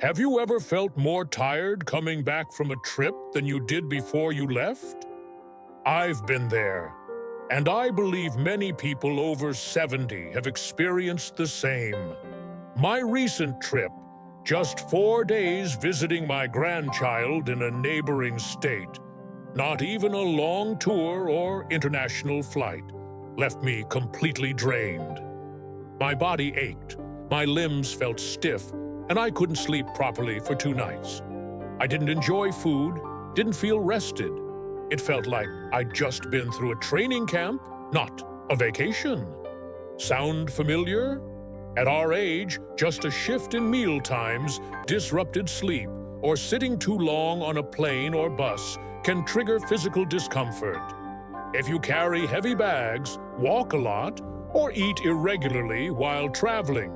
Have you ever felt more tired coming back from a trip than you did before you left? I've been there, and I believe many people over 70 have experienced the same. My recent trip, just 4 days visiting my grandchild in a neighboring state, not even a long tour or international flight, left me completely drained. My body ached, my limbs felt stiff, and I couldn't sleep properly for 2 nights. I didn't enjoy food, didn't feel rested. It felt like I'd just been through a training camp, not a vacation. Sound familiar? At our age, just a shift in meal times, disrupted sleep, or sitting too long on a plane or bus can trigger physical discomfort. If you carry heavy bags, walk a lot, or eat irregularly while traveling,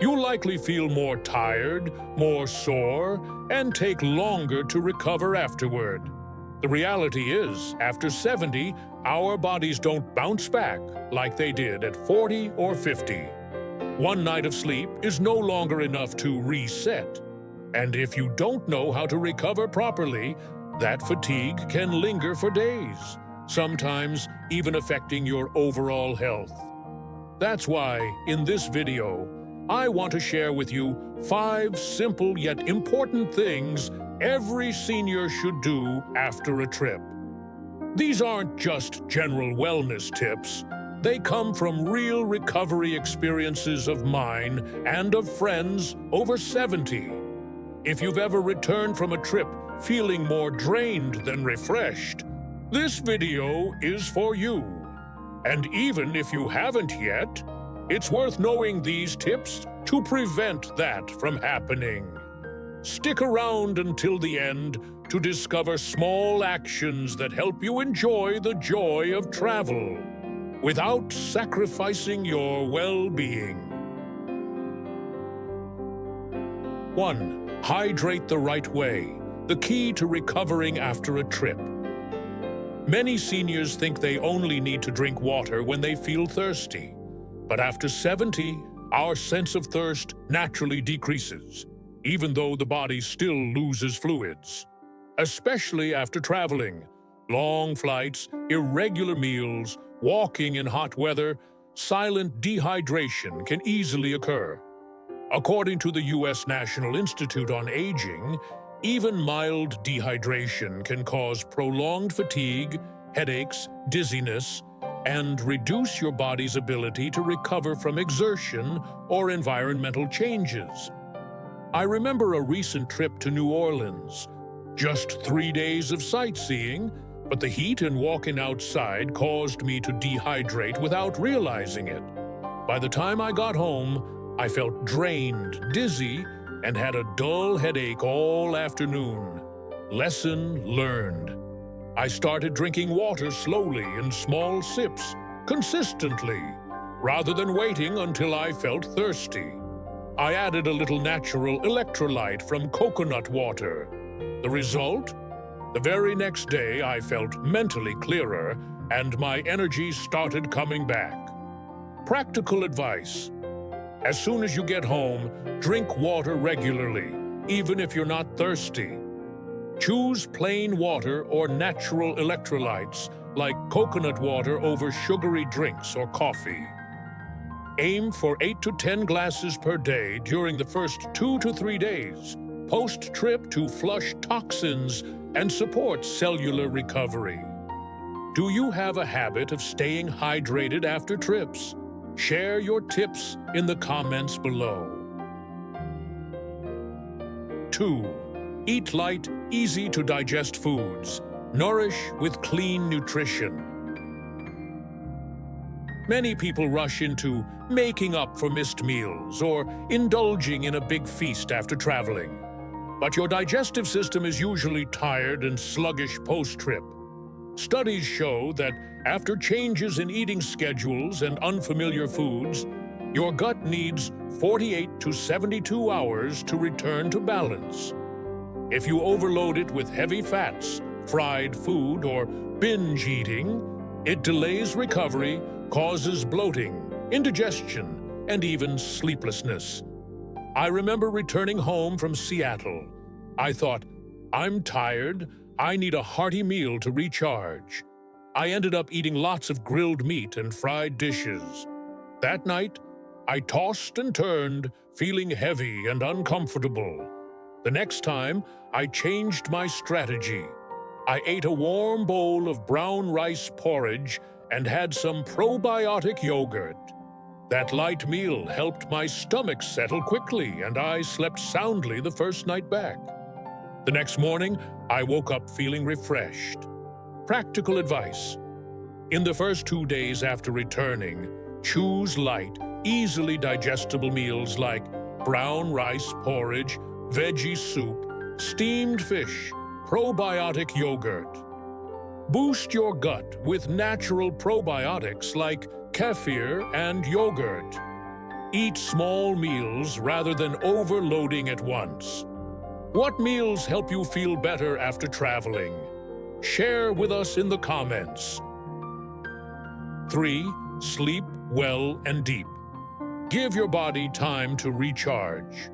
you'll likely feel more tired, more sore, and take longer to recover afterward. The reality is, after 70, our bodies don't bounce back like they did at 40 or 50. One night of sleep is no longer enough to reset. And if you don't know how to recover properly, that fatigue can linger for days, sometimes even affecting your overall health. That's why, in this video, I want to share with you 5 simple yet important things every senior should do after a trip. These aren't just general wellness tips. They come from real recovery experiences of mine and of friends over 70. If you've ever returned from a trip feeling more drained than refreshed, this video is for you. And even if you haven't yet, it's worth knowing these tips to prevent that from happening. Stick around until the end to discover small actions that help you enjoy the joy of travel without sacrificing your well-being. 1. Hydrate the right way, the key to recovering after a trip. Many seniors think they only need to drink water when they feel thirsty. But after 70, our sense of thirst naturally decreases, even though the body still loses fluids. Especially after traveling, long flights, irregular meals, walking in hot weather, silent dehydration can easily occur. According to the U.S. National Institute on Aging, even mild dehydration can cause prolonged fatigue, headaches, dizziness, and reduce your body's ability to recover from exertion or environmental changes. I remember a recent trip to New Orleans. Just 3 days of sightseeing, but the heat and walking outside caused me to dehydrate without realizing it. By the time I got home, I felt drained, dizzy, and had a dull headache all afternoon. Lesson learned. I started drinking water slowly in small sips, consistently, rather than waiting until I felt thirsty. I added a little natural electrolyte from coconut water. The result? The very next day I felt mentally clearer and my energy started coming back. Practical advice. As soon as you get home, drink water regularly, even if you're not thirsty. Choose plain water or natural electrolytes like coconut water over sugary drinks or coffee. Aim for 8 to 10 glasses per day during the first 2 to 3 days, post-trip to flush toxins and support cellular recovery. Do you have a habit of staying hydrated after trips? Share your tips in the comments below. 2. Eat light, easy-to-digest foods. Nourish with clean nutrition. Many people rush into making up for missed meals or indulging in a big feast after traveling. But your digestive system is usually tired and sluggish post-trip. Studies show that after changes in eating schedules and unfamiliar foods, your gut needs 48 to 72 hours to return to balance. If you overload it with heavy fats, fried food, or binge eating, it delays recovery, causes bloating, indigestion, and even sleeplessness. I remember returning home from Seattle. I thought, I'm tired, I need a hearty meal to recharge. I ended up eating lots of grilled meat and fried dishes. That night, I tossed and turned, feeling heavy and uncomfortable. The next time, I changed my strategy. I ate a warm bowl of brown rice porridge and had some probiotic yogurt. That light meal helped my stomach settle quickly, and I slept soundly the first night back. The next morning, I woke up feeling refreshed. Practical advice. In the first 2 days after returning, choose light, easily digestible meals like brown rice porridge, veggie soup, steamed fish, probiotic yogurt. Boost your gut with natural probiotics like kefir and yogurt. Eat small meals rather than overloading at once. What meals help you feel better after traveling? Share with us in the comments. 3. Sleep well and deep. Give your body time to recharge.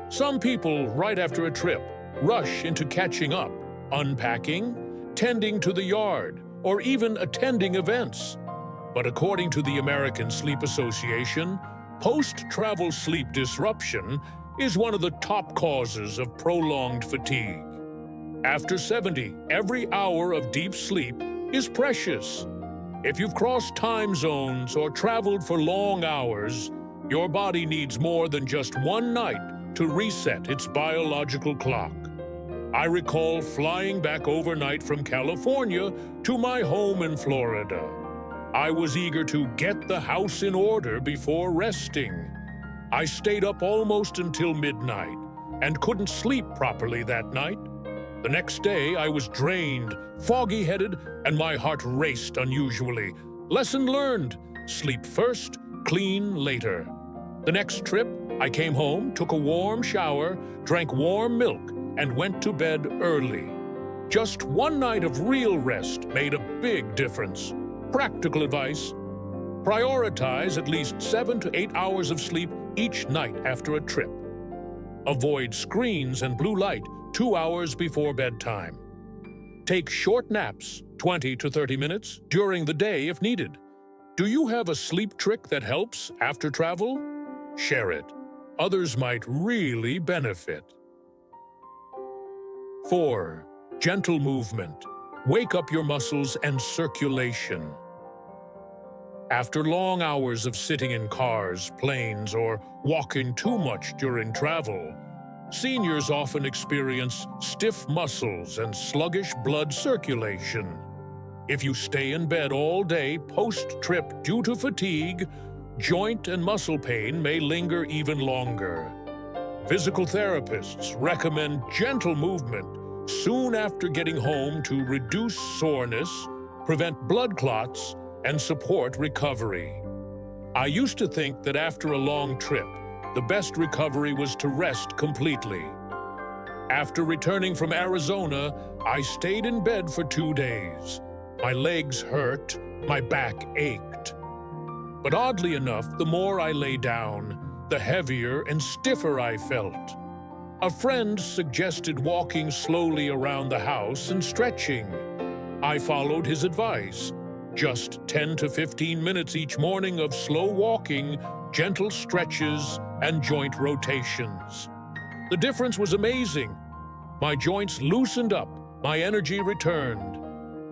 Some people, right after a trip, rush into catching up, unpacking, tending to the yard, or even attending events. But according to the American Sleep Association, post-travel sleep disruption is one of the top causes of prolonged fatigue. After 70, every hour of deep sleep is precious. If you've crossed time zones or traveled for long hours, your body needs more than just one night to reset its biological clock. I recall flying back overnight from California to my home in Florida. I was eager to get the house in order before resting. I stayed up almost until midnight and couldn't sleep properly that night. The next day, I was drained, foggy-headed, and my heart raced unusually. Lesson learned: sleep first, clean later. The next trip, I came home, took a warm shower, drank warm milk, and went to bed early. Just one night of real rest made a big difference. Practical advice: prioritize at least 7 to 8 hours of sleep each night after a trip. Avoid screens and blue light 2 hours before bedtime. Take short naps, 20 to 30 minutes, during the day if needed. Do you have a sleep trick that helps after travel? Share it. Others might really benefit. 4. Gentle movement. Wake up your muscles and circulation. After long hours of sitting in cars, planes, or walking too much during travel, seniors often experience stiff muscles and sluggish blood circulation. If you stay in bed all day post-trip due to fatigue, joint and muscle pain may linger even longer. Physical therapists recommend gentle movement soon after getting home to reduce soreness, prevent blood clots, and support recovery. I used to think that after a long trip, the best recovery was to rest completely. After returning from Arizona, I stayed in bed for 2 days. My legs hurt, my back ached. But oddly enough, the more I lay down, the heavier and stiffer I felt. A friend suggested walking slowly around the house and stretching. I followed his advice. Just 10 to 15 minutes each morning of slow walking, gentle stretches, and joint rotations. The difference was amazing. My joints loosened up, my energy returned.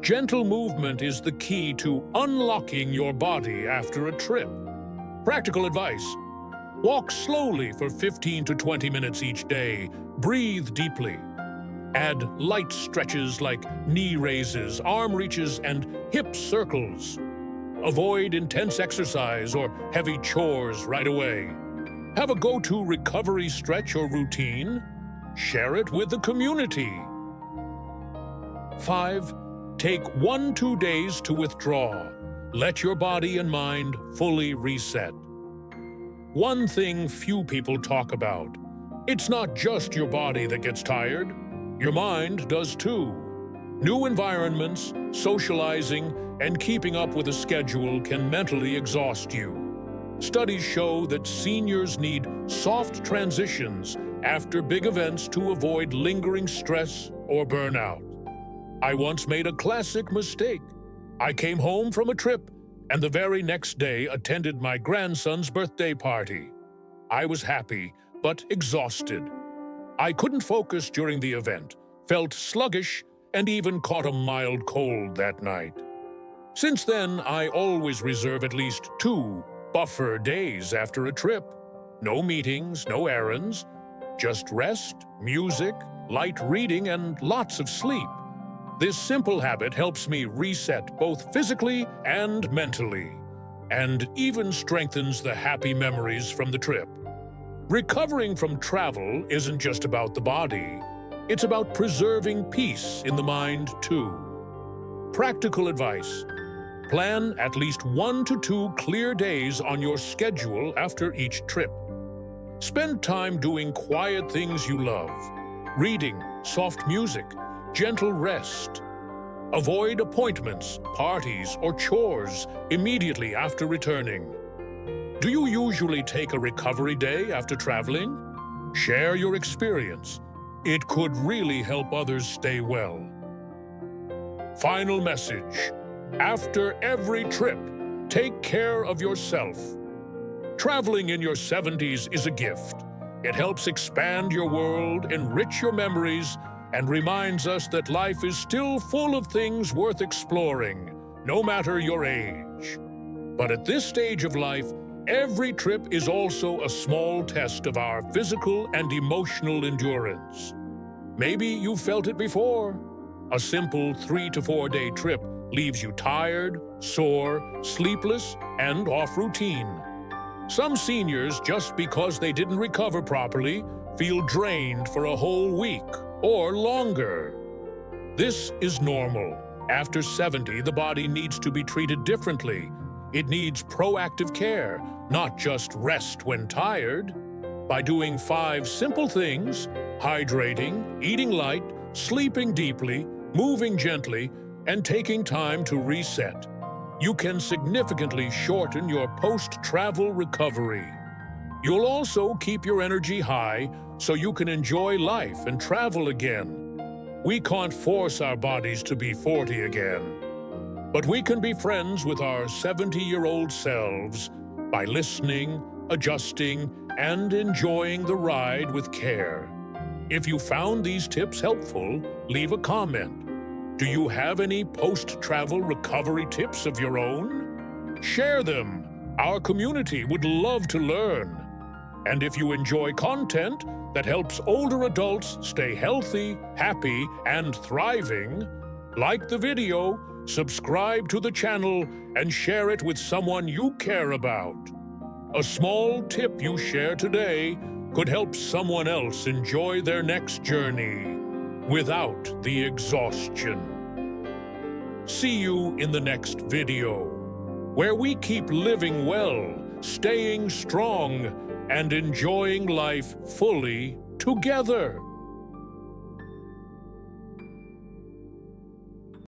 Gentle movement is the key to unlocking your body after a trip. Practical advice: walk slowly for 15 to 20 minutes each day. Breathe deeply. Add light stretches like knee raises, arm reaches, and hip circles. Avoid intense exercise or heavy chores right away. Have a go-to recovery stretch or routine. Share it with the community. 5. Take 1-2 days to withdraw. Let your body and mind fully reset. One thing few people talk about: it's not just your body that gets tired. Your mind does too. New environments, socializing, and keeping up with a schedule can mentally exhaust you. Studies show that seniors need soft transitions after big events to avoid lingering stress or burnout. I once made a classic mistake. I came home from a trip and the very next day attended my grandson's birthday party. I was happy, but exhausted. I couldn't focus during the event, felt sluggish, and even caught a mild cold that night. Since then, I always reserve at least 2 buffer days after a trip. No meetings, no errands, just rest, music, light reading, and lots of sleep. This simple habit helps me reset both physically and mentally, and even strengthens the happy memories from the trip. Recovering from travel isn't just about the body. It's about preserving peace in the mind, too. Practical advice: plan at least 1 to 2 clear days on your schedule after each trip. Spend time doing quiet things you love, reading, soft music, gentle rest. Avoid appointments, parties, or chores immediately after returning. Do you usually take a recovery day after traveling? Share your experience. It could really help others stay well. Final message: after every trip, take care of yourself. Traveling in your 70s is a gift. It helps expand your world, enrich your memories, and reminds us that life is still full of things worth exploring, no matter your age. But at this stage of life, every trip is also a small test of our physical and emotional endurance. Maybe you've felt it before. A simple 3 to 4 day trip leaves you tired, sore, sleepless, and off routine. Some seniors, just because they didn't recover properly, feel drained for a whole week or longer. This is normal. After 70, the body needs to be treated differently. It needs proactive care, not just rest when tired. By doing 5 simple things: hydrating, eating light, sleeping deeply, moving gently, and taking time to reset, you can significantly shorten your post-travel recovery. You'll also keep your energy high so you can enjoy life and travel again. We can't force our bodies to be 40 again, but we can be friends with our 70-year-old selves by listening, adjusting, and enjoying the ride with care. If you found these tips helpful, leave a comment. Do you have any post-travel recovery tips of your own? Share them. Our community would love to learn. And if you enjoy content that helps older adults stay healthy, happy, and thriving, like the video, subscribe to the channel, and share it with someone you care about. A small tip you share today could help someone else enjoy their next journey without the exhaustion. See you in the next video, where we keep living well, staying strong, and enjoying life fully together.